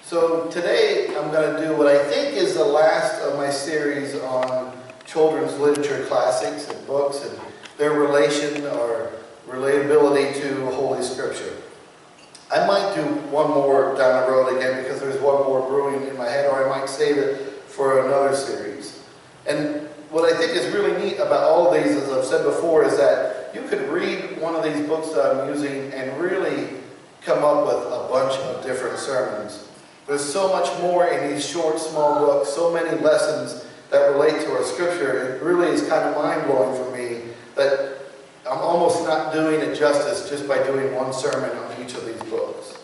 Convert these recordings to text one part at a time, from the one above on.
So today I'm going to do what I think is the last of my series on children's literature classics and books and their relation or relatability to Holy Scripture. I might do one more down the road again because there's one more brewing in my head, or I might save it for another series. And what I think is really neat about all of these, as I've said before, is that you could read one of these books that I'm using and really come up with a bunch of different sermons. There's so much more in these short, small books, so many lessons that relate to our Scripture. It really is kind of mind-blowing for me that I'm almost not doing it justice just by doing one sermon on each of these books.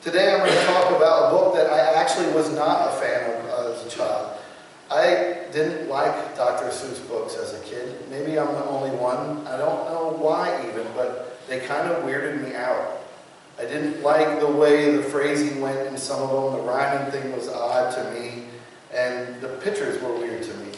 Today I'm going to talk about a book that I actually was not a fan of as a child. I didn't like Dr. Seuss books as a kid. Maybe I'm the only one. I don't know why even, but they kind of weirded me out. I didn't like the way the phrasing went in some of them. The rhyming thing was odd to me, and the pictures were weird to me.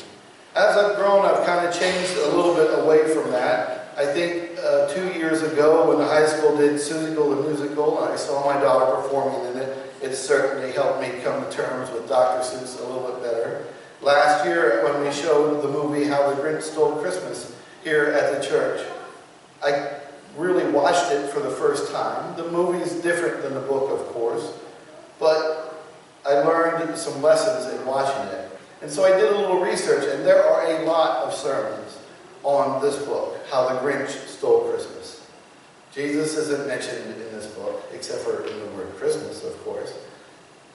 As I've grown, I've kind of changed a little bit away from that. I think 2 years ago when the high school did Seussical the Musical, and I saw my daughter performing in it, it certainly helped me come to terms with Dr. Seuss a little bit better. Last year when we showed the movie How the Grinch Stole Christmas here at the church, I really watched it for the first time. The movie is different than the book, of course, but I learned some lessons in watching it. And so I did a little research, and there are a lot of sermons on this book, How the Grinch Stole Christmas. Jesus isn't mentioned in this book, except for in the word Christmas, of course.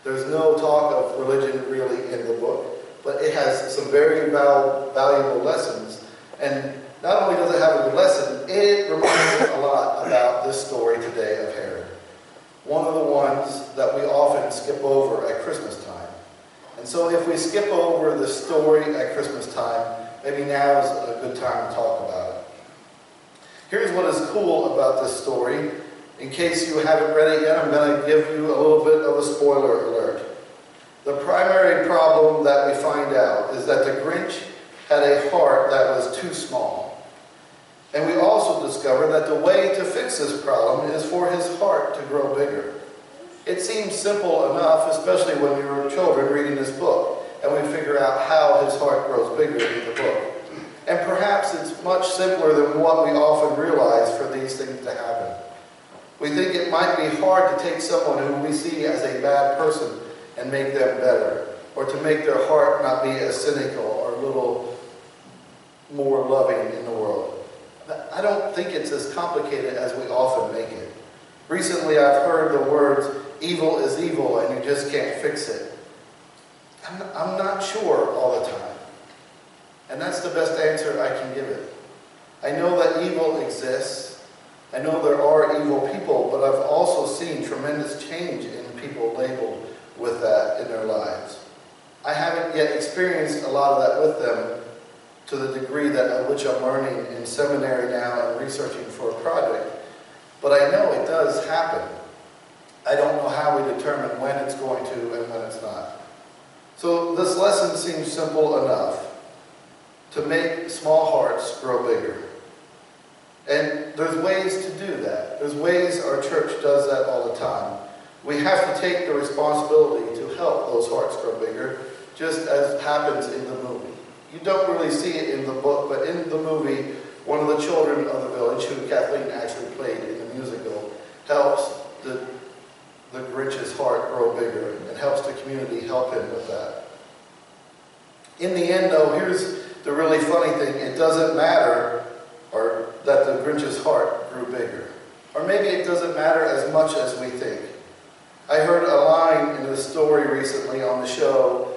There's no talk of religion really in the book, but it has some very valuable lessons. And not only does it have a good lesson, it reminds me a lot about this story today of Herod. One of the ones that we often skip over at Christmas time. And so if we skip over the story at Christmas time, maybe now is a good time to talk about it. Here's what is cool about this story. In case you haven't read it yet, I'm going to give you a little bit of a spoiler alert. The primary problem that we find out is that the Grinch had a heart that was too small. And we also discover that the way to fix this problem is for his heart to grow bigger. It seems simple enough, especially when we were children reading this book, and we figure out how his heart grows bigger in the book. And perhaps it's much simpler than what we often realize for these things to happen. We think it might be hard to take someone who we see as a bad person and make them better, or to make their heart not be as cynical or a little more loving in the world. I don't think it's as complicated as we often make it. Recently I've heard the words, evil is evil and you just can't fix it. I'm not sure all the time. And that's the best answer I can give it. I know that evil exists. I know there are evil people, but I've also seen tremendous change in people labeled with that in their lives. I haven't yet experienced a lot of that with them to the degree that at which I'm learning in seminary now and researching for a project. But I know it does happen. I don't know how we determine when it's going to and when it's not. So this lesson seems simple enough to make small hearts grow bigger. And there's ways to do that. There's ways our church does that all the time. We have to take the responsibility to help those hearts grow bigger, just as happens in the movie. You don't really see it in the book, but in the movie, one of the children of the village, who Kathleen actually played in the musical, helps the Grinch's heart grow bigger and helps the community help him with that. In the end, though, here's the really funny thing. It doesn't matter or that the Grinch's heart grew bigger. Or maybe it doesn't matter as much as we think. I heard a line in a story recently on the show,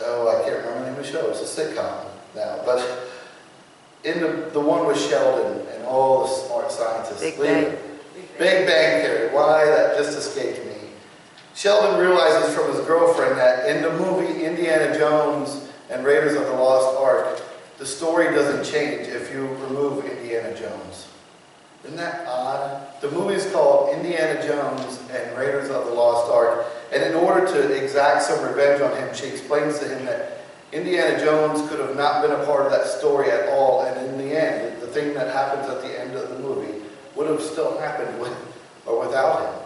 I can't remember the name of the show, it's a sitcom now, but in the one with Sheldon and all the smart scientists. Big Bang Theory. Why? That just escaped me. Sheldon realizes from his girlfriend that in the movie Indiana Jones and Raiders of the Lost Ark, the story doesn't change if you remove Indiana Jones. Isn't that odd? The movie is called Indiana Jones and Raiders of the Lost Ark, and in order to exact some revenge on him, she explains to him that Indiana Jones could have not been a part of that story at all, and in the end, the thing that happens at the end of the movie would have still happened with or without him.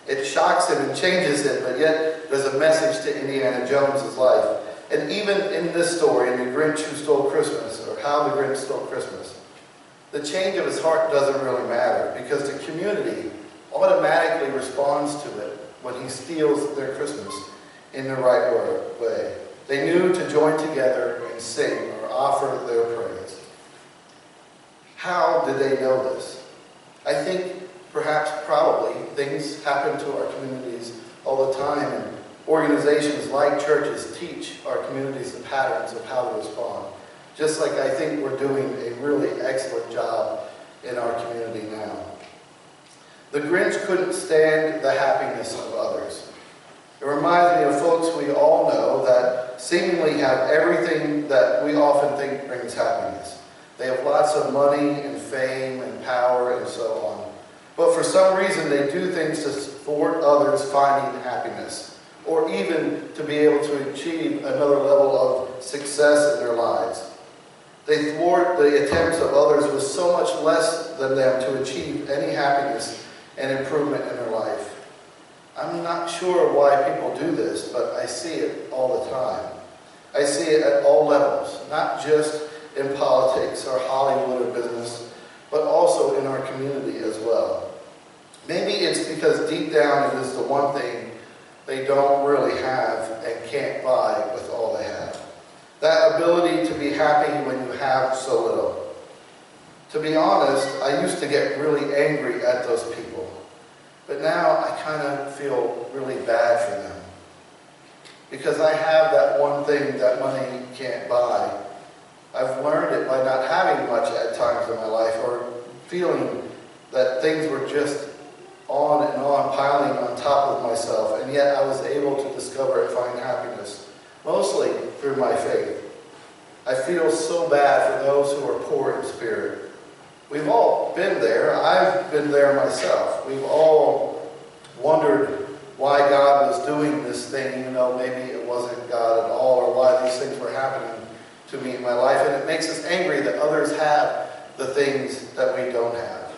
It shocks him and changes him, but yet there's a message to Indiana Jones's life. And even in this story, in The Grinch Who Stole Christmas, or How the Grinch Stole Christmas, the change of his heart doesn't really matter, because the community automatically responds to it when he steals their Christmas in the right way. They knew to join together and sing or offer their praise. How did they know this? I think perhaps, probably, things happen to our communities all the time, and organizations like churches teach our communities the patterns of how to respond. Just like I think we're doing a really excellent job in our community now. The Grinch couldn't stand the happiness of others. It reminds me of folks we all know that seemingly have everything that we often think brings happiness. They have lots of money and fame and power and so on. But for some reason they do things to thwart others finding happiness, or even to be able to achieve another level of success in their lives. They thwart the attempts of others with so much less than them to achieve any happiness and improvement in their life. I'm not sure why people do this, but I see it all the time. I see it at all levels, not just in politics or Hollywood or business, but also in our community as well. Maybe it's because deep down it is the one thing they don't really have and can't buy with all they have. That ability to be happy when you have so little. To be honest, I used to get really angry at those people. But now I kind of feel really bad for them. Because I have that one thing that money can't buy. I've learned it by not having much at times in my life, or feeling that things were just on and on, piling on top of myself, and yet I was able to discover and find happiness, mostly through my faith. I feel so bad for those who are poor in spirit. We've all been there. I've been there myself. We've all wondered why God was doing this thing, even though maybe it wasn't God at all, or why these things were happening to me in my life. And it makes us angry that others have the things that we don't have.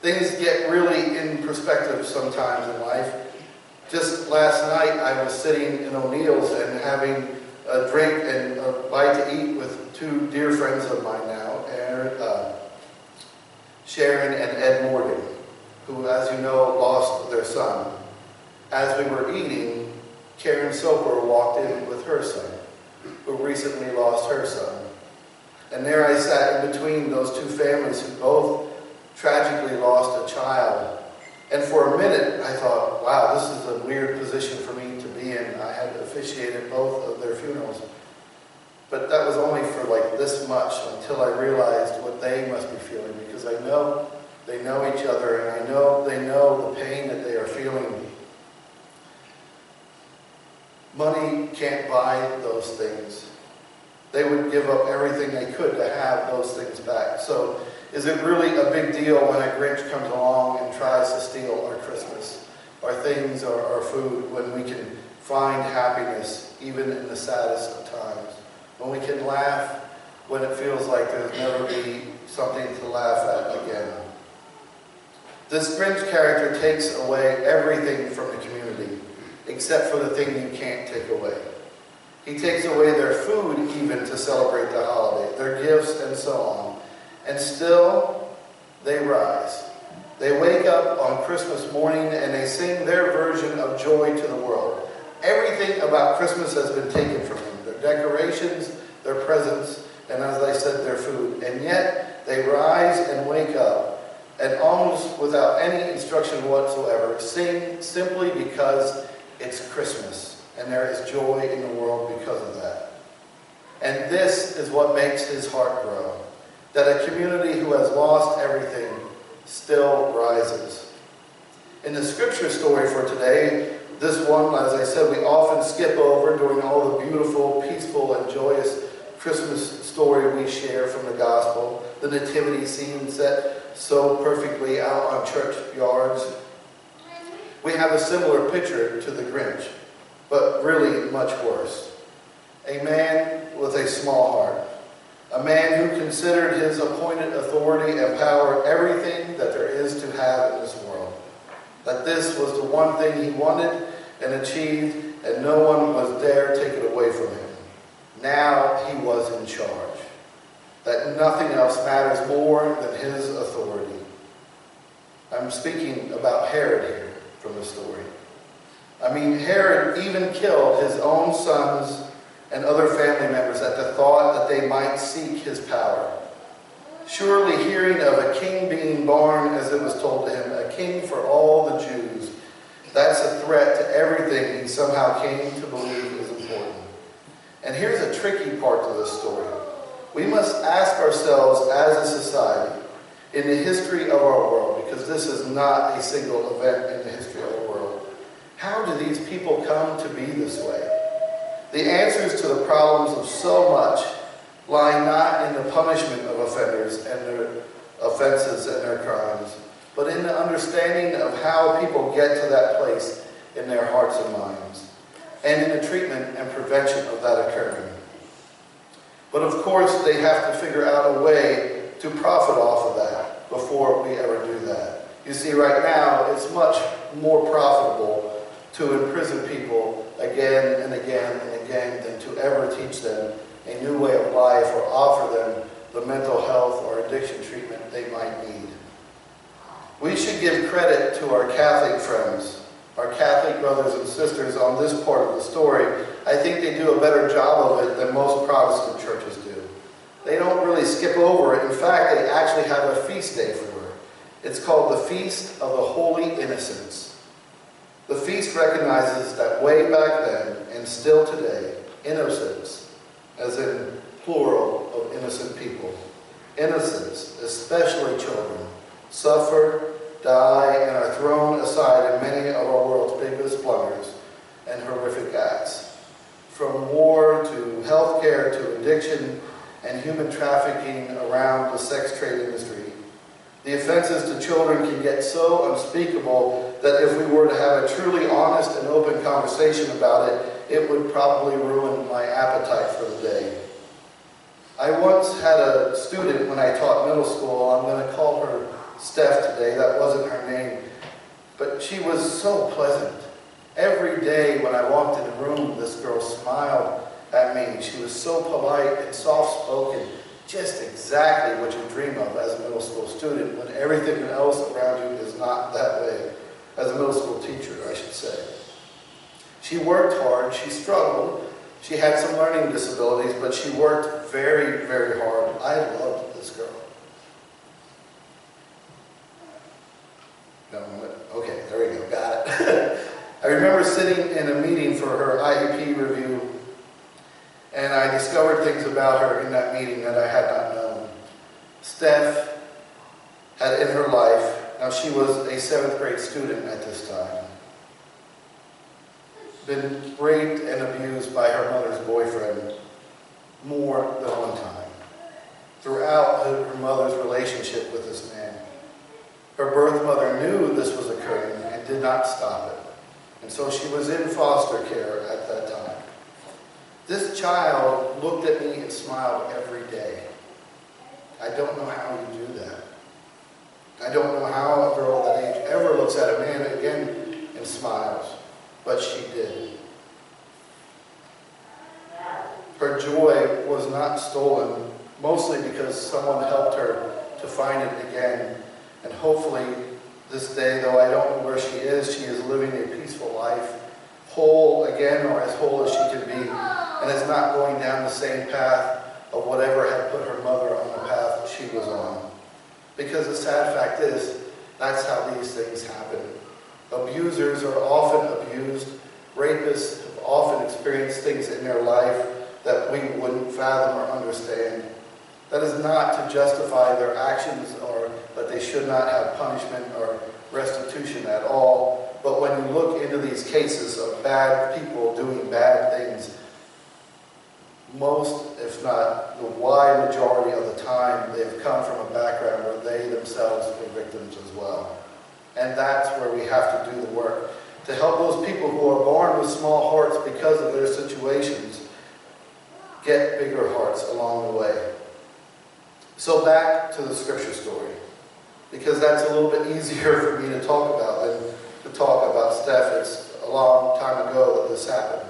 Things get really in perspective sometimes in life. Just last night I was sitting in O'Neill's and having a drink and a bite to eat with two dear friends of mine now, Sharon and Ed Morgan, who, as you know, lost their son. As we were eating, Karen Soper walked in with her son, who recently lost her son. And there I sat in between those two families who both tragically lost a child. And for a minute I thought, wow, this is a weird position for me to be in. I had officiated both of their funerals. But that was only for like this much, until I realized what they must be feeling, because I know they know each other, and I know they know the pain that they are feeling. Money can't buy those things. They would give up everything they could to have those things back. So is it really a big deal when a Grinch comes along and tries to steal our Christmas, our things, or our food, when we can find happiness even in the saddest of times? When we can laugh when it feels like there's never be something to laugh at again. This Grinch character takes away everything from the community, except for the thing you can't take away. He takes away their food even to celebrate the holiday, their gifts and so on. And still, they rise. They wake up on Christmas morning and they sing their version of Joy to the World. Everything about Christmas has been taken from them. Their decorations, their presents, and as I said, their food. And yet, they rise and wake up, and almost without any instruction whatsoever, sing simply because it's Christmas, and there is joy in the world because of that. And this is what makes his heart grow, that a community who has lost everything still rises. In the scripture story for today, this one, as I said, we often skip over during all the beautiful, peaceful, and joyous Christmas story we share from the gospel, the nativity scene set so perfectly out on church yards. We have a similar picture to the Grinch, but really much worse. A man with a small heart. A man who considered his appointed authority and power everything that there is to have in this world. That this was the one thing he wanted and achieved, and no one was dare take it away from him. Now he was in charge. That nothing else matters more than his authority. I'm speaking about Herod here from the story. I mean, Herod even killed his own sons and other family members at the thought that they might seek his power. Surely hearing of a king being born, as it was told to him, a king for all the Jews, that's a threat to everything he somehow came to believe is important. And here's a tricky part to this story. We must ask ourselves as a society, in the history of our world, because this is not a single event in the history of the world, how do these people come to be this way? The answers to the problems of so much lie not in the punishment of offenders and their offenses and their crimes, but in the understanding of how people get to that place in their hearts and minds, and in the treatment and prevention of that occurring. But of course, they have to figure out a way to profit off of that before we ever do that. You see, right now, it's much more profitable to imprison people again and again and again than to ever teach them a new way of life or offer them the mental health or addiction treatment they might need. We should give credit to our Catholic friends, our Catholic brothers and sisters on this part of the story. I think they do a better job of it than most Protestant churches do. They don't really skip over it. In fact, they actually have a feast day for it. It's called the Feast of the Holy Innocents. The feast recognizes that way back then, and still today, innocents, as in plural of innocent people, innocents, especially children, suffer, die, and are thrown aside in many of our world's biggest blunders and horrific acts. From war to healthcare to addiction and human trafficking around the sex trade industry, the offenses to children can get so unspeakable that if we were to have a truly honest and open conversation about it, it would probably ruin my appetite for the day. I once had a student when I taught middle school. I'm going to call her Steph today. That wasn't her name. But she was so pleasant. Every day when I walked in the room, this girl smiled at me. She was so polite and soft-spoken, just exactly what you dream of as a middle school student when everything else around you is not that way. As a middle school teacher, I should say. She worked hard. She struggled. She had some learning disabilities, but she worked very, very hard. I loved this girl. No, okay, there we go, got it. I remember sitting in a meeting for her IEP review, and I discovered things about her in that meeting that I had not known. Steph had in her life, now she was a 7th grade student at this time, been raped and abused by her mother's boyfriend more than one time throughout her mother's relationship with this man. Her birth mother knew this was occurring and did not stop it. And so she was in foster care at that time. This child looked at me and smiled every day. I don't know how you do that. I don't know how a girl that age ever looks at a man again and smiles. But she did. Her joy was not stolen, mostly because someone helped her to find it again. And hopefully this day, though I don't know where she is living a peaceful life, whole again, or as whole as she can be, and is not going down the same path of whatever had put her mother on the path she was on. Because the sad fact is, that's how these things happen. Abusers are often abused. Rapists have often experienced things in their life that we wouldn't fathom or understand. That is not to justify their actions or that they should not have punishment or restitution at all. But when you look into these cases of bad people doing bad things, most, if not the wide majority of the time, they have come from a background where they themselves were victims as well. And that's where we have to do the work, to help those people who are born with small hearts because of their situations get bigger hearts along the way. So back to the scripture story, because that's a little bit easier for me to talk about than to talk about Steph. It's a long time ago that this happened.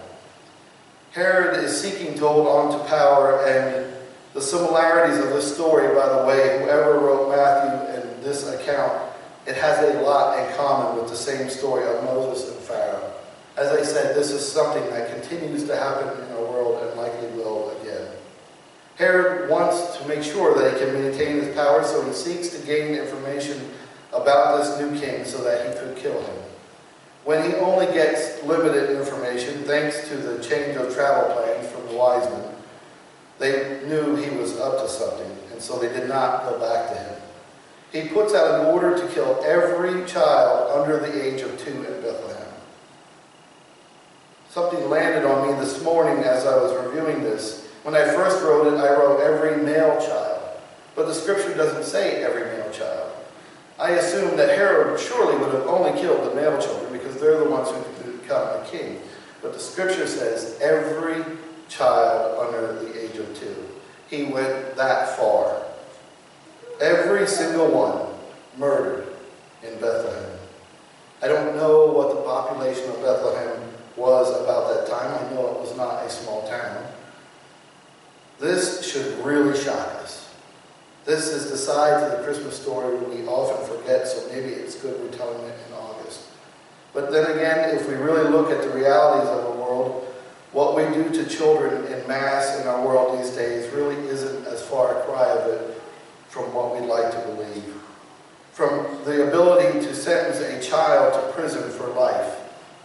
Herod is seeking to hold on to power, and the similarities of this story, by the way, whoever wrote Matthew and this account, it has a lot in common with the same story of Moses and Pharaoh. As I said, this is something that continues to happen in our world and likely will again. Herod wants to make sure that he can maintain his power, so he seeks to gain information about this new king so that he could kill him. When he only gets limited information, thanks to the change of travel plans from the wise men, they knew he was up to something, and so they did not go back to him. He puts out an order to kill every child under the age of 2 in Bethlehem. Something landed on me this morning as I was reviewing this. When I first wrote it, I wrote every male child. But the scripture doesn't say every male child. I assumed that Herod surely would have only killed the male children because they're the ones who could become a king. But the scripture says every child under the age of 2. He went that far. Every single one murdered in Bethlehem. I don't know what the population of Bethlehem was about that time. I know it was not a small town. This should really shock us. This is the side to the Christmas story we often forget, so maybe it's good we're telling it in August. But then again, if we really look at the realities of the world, what we do to children in mass in our world these days really isn't as far a cry of it from what we'd like to believe. From the ability to sentence a child to prison for life.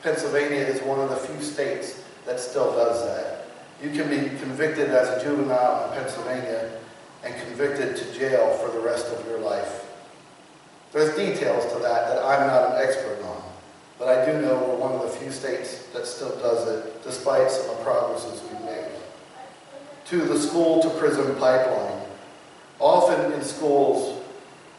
Pennsylvania is one of the few states that still does that. You can be convicted as a juvenile in Pennsylvania and convicted to jail for the rest of your life. There's details to that I'm not an expert on, but I do know we're one of the few states that still does it, despite some of the progresses we've made. To the school to prison pipeline. Often in schools,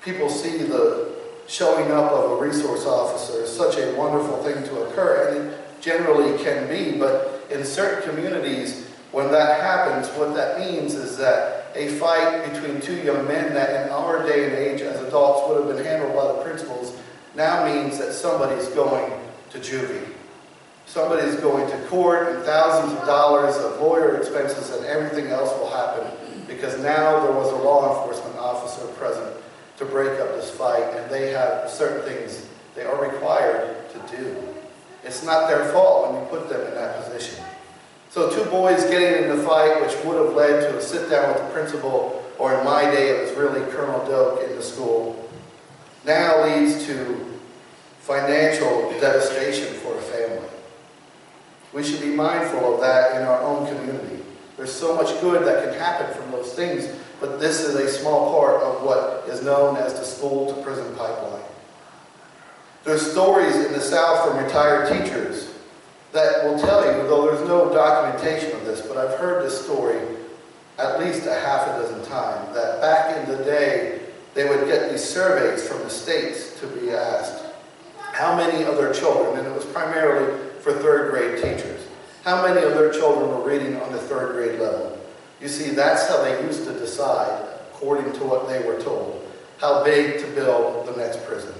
people see the showing up of a resource officer as such a wonderful thing to occur, and it generally can be, but in certain communities, when that happens, what that means is that a fight between 2 young men that in our day and age as adults would have been handled by the principals now means that somebody's going to juvie. Somebody's going to court, and thousands of dollars of lawyer expenses and everything else will happen because now there was a law enforcement officer present to break up this fight, and they have certain things they are required to do. It's not their fault when you put them in that position. So 2 boys getting in the fight, which would have led to a sit-down with the principal, or in my day it was really Colonel Doak in the school, now leads to financial devastation for a family. We should be mindful of that in our own community. There's so much good that can happen from those things, but this is a small part of what is known as the school to prison pipeline. There's stories in the South from retired teachers that will tell you, though there's no documentation of this, but I've heard this story at least a half a dozen times, that back in the day, they would get these surveys from the states to be asked how many of their children, and it was primarily for 3rd grade teachers, how many of their children were reading on the 3rd grade level. You see, that's how they used to decide, according to what they were told, how big to build the next prison.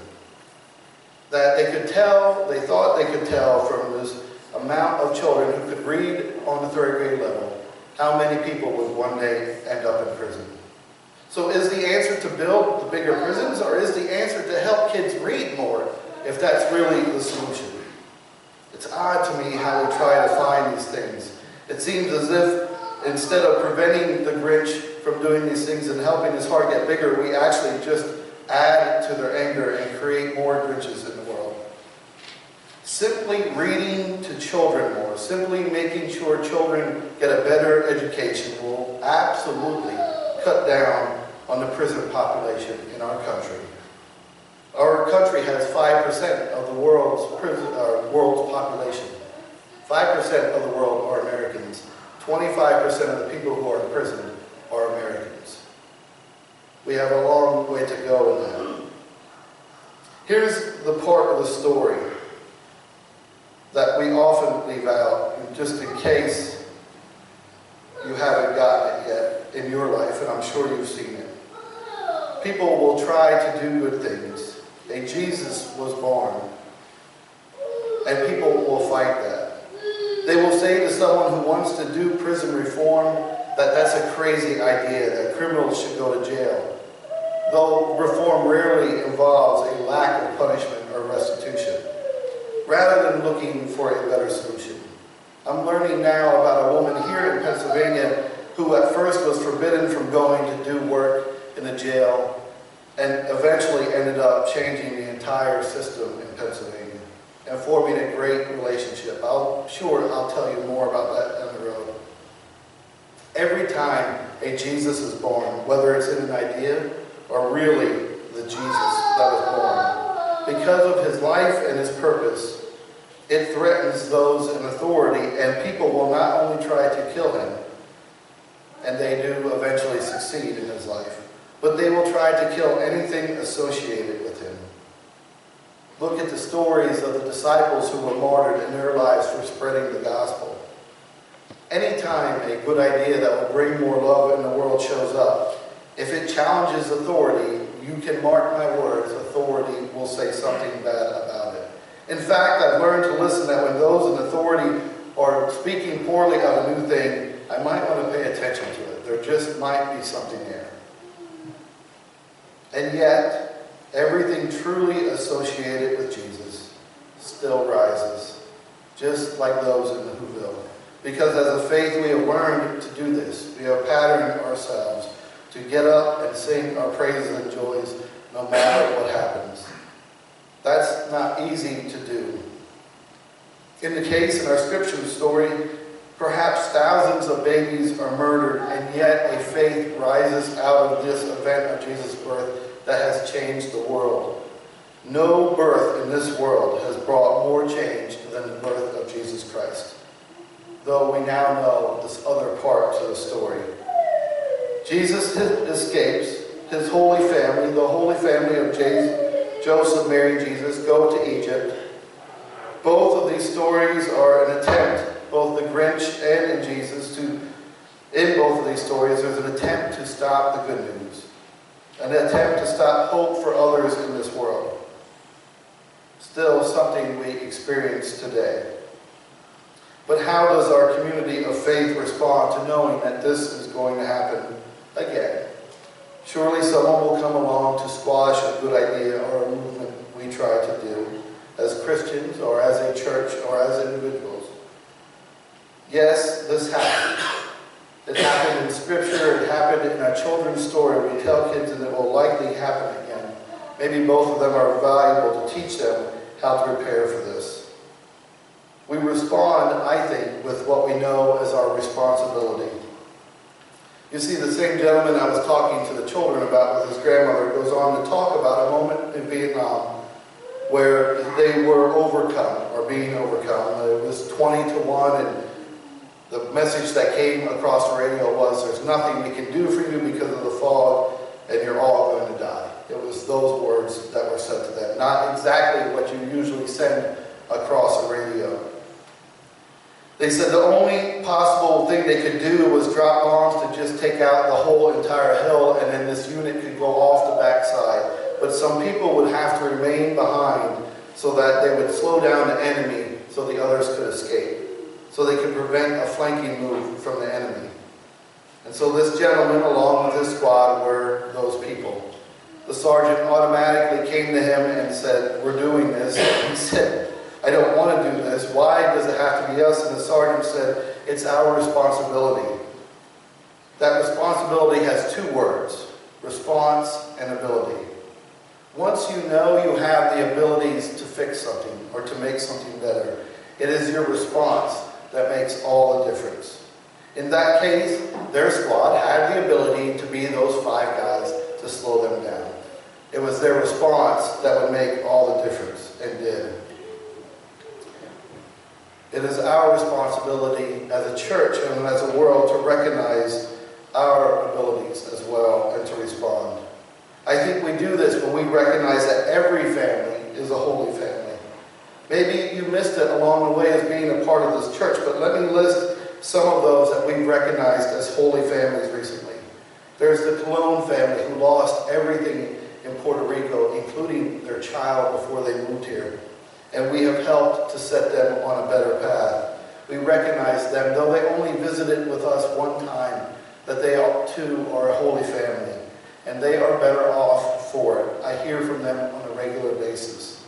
That they could tell, they thought they could tell from this amount of children who could read on the 3rd grade level, how many people would one day end up in prison. So is the answer to build the bigger prisons, or is the answer to help kids read more, if that's really the solution? It's odd to me how we try to find these things. It seems as if instead of preventing the Grinch from doing these things and helping his heart get bigger, we actually just add to their anger and create more Grinches in the world. Simply reading to children more, simply making sure children get a better education will absolutely cut down on the prison population in our country. Our country has 5% of the world's population. 5% of the world are Americans. 25% of the people who are in prison are Americans. We have a long way to go in that. Here's the part of the story that we often leave out, and just in case you haven't gotten it yet in your life, and I'm sure you've seen it. People will try to do good things. A Jesus was born. and people will fight that. They will say to someone who wants to do prison reform that that's a crazy idea, that criminals should go to jail, though reform rarely involves a lack of punishment or restitution, rather than looking for a better solution. I'm learning now about a woman here in Pennsylvania who at first was forbidden from going to do work in a jail and eventually ended up changing the entire system in Pennsylvania and forming a great relationship. I'll tell you more about that down the road. Every time a Jesus is born, whether it's in an idea or really the Jesus that was born, because of his life and his purpose, it threatens those in authority, and people will not only try to kill him, and they do eventually succeed in his life, but they will try to kill anything associated with him. Look at the stories of the disciples who were martyred in their lives for spreading the gospel. Anytime a good idea that will bring more love in the world shows up, if it challenges authority, you can mark my words, authority will say something bad about it. In fact, I've learned to listen that when those in authority are speaking poorly of a new thing, I might want to pay attention to it. There just might be something there. And yet, everything truly associated with Jesus still rises, just like those in the Whoville. Because as a faith, we have learned to do this. We have patterned ourselves to get up and sing our praises and joys no matter what happens. That's not easy to do. In the case in our scripture story, perhaps thousands of babies are murdered, and yet a faith rises out of this event of Jesus' birth that has changed the world. No birth in this world has brought more change than the birth of Jesus Christ. Though we now know this other part to the story. Jesus escapes. His holy family, the holy family of Joseph, Mary, and Jesus, go to Egypt. Both of these stories are an attempt, both the Grinch and in Jesus, in both of these stories, there's an attempt to stop the good news. An attempt to stop hope for others in this world. Still something we experience today. But how does our community of faith respond to knowing that this is going to happen again? Surely someone will come along to squash a good idea or a movement we try to do as Christians or as a church or as individuals. Yes, this happened. It happened in Scripture, it happened in our children's story. We tell kids and it will likely happen again. Maybe both of them are valuable to teach them how to prepare for this. We respond, I think, with what we know as our responsibility. You see, the same gentleman I was talking to the children about with his grandmother goes on to talk about a moment in Vietnam where they were overcome, or being overcome. It was 20-1, and the message that came across the radio was, there's nothing we can do for you because of the fog, and you're all going to die. It was those words that were said to them. Not exactly what you usually send across the radio. They said the only possible thing they could do was drop bombs to just take out the whole entire hill, and then this unit could go off the backside. But some people would have to remain behind so that they would slow down the enemy so the others could escape. So they could prevent a flanking move from the enemy. And so this gentleman, along with his squad, were those people. The sergeant automatically came to him and said, "We're doing this." And he said, "I don't want to do this. Why does it have to be us?" And the sergeant said, "It's our responsibility." That responsibility has two words: response and ability. Once you know you have the abilities to fix something or to make something better, it is your response that makes all the difference. In that case, their squad had the ability to be those 5 guys to slow them down. It was their response that would make all the difference, and did. It is our responsibility as a church and as a world to recognize our abilities as well and to respond. I think we do this when we recognize that every family is a holy family. Maybe you missed it along the way as being a part of this church, but let me list some of those that we've recognized as holy families recently. There's the Colon family who lost everything in Puerto Rico, including their child before they moved here. and we have helped to set them on a better path. We recognize them, though they only visited with us one time, that they too are a holy family, and they are better off for it. I hear from them on a regular basis.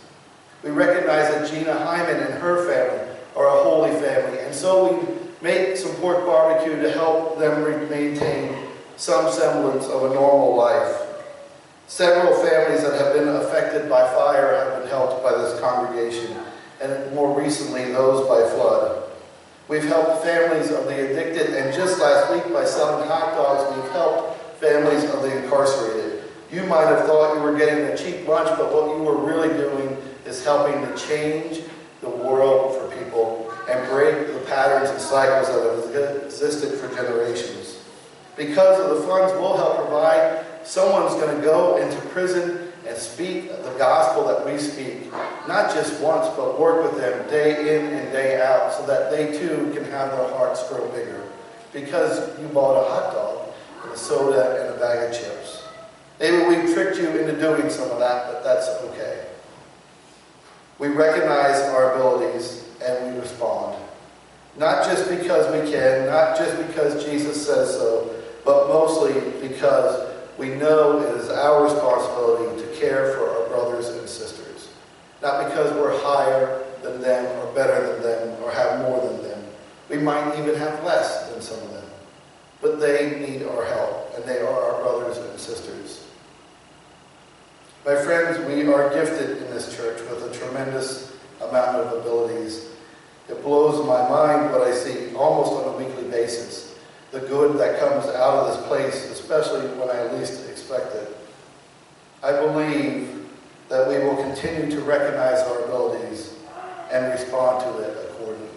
We recognize that Gina Hyman and her family are a holy family, and so we make some pork barbecue to help them maintain some semblance of a normal life. Several families that have been affected by fire have been helped by this congregation, and more recently those by flood. We've helped families of the addicted, and just last week by selling hot dogs, we've helped families of the incarcerated. You might have thought you were getting a cheap lunch, but what you were really doing is helping to change the world for people and break the patterns and cycles that have existed for generations. Because of the funds we'll help provide, someone's going to go into prison and speak the gospel that we speak, not just once, but work with them day in and day out so that they too can have their hearts grow bigger. Because you bought a hot dog and a soda and a bag of chips. Maybe we tricked you into doing some of that, but that's okay. We recognize our abilities and we respond. Not just because we can, not just because Jesus says so, but mostly because we know it is our responsibility to care for our brothers and sisters. Not because we're higher than them or better than them or have more than them. We might even have less than some of them. But they need our help, and they are our brothers and sisters. My friends, we are gifted in this church with a tremendous amount of abilities. It blows my mind what I see almost on a weekly basis. The good that comes out of this place, especially when I least expect it. I believe that we will continue to recognize our abilities and respond to it accordingly.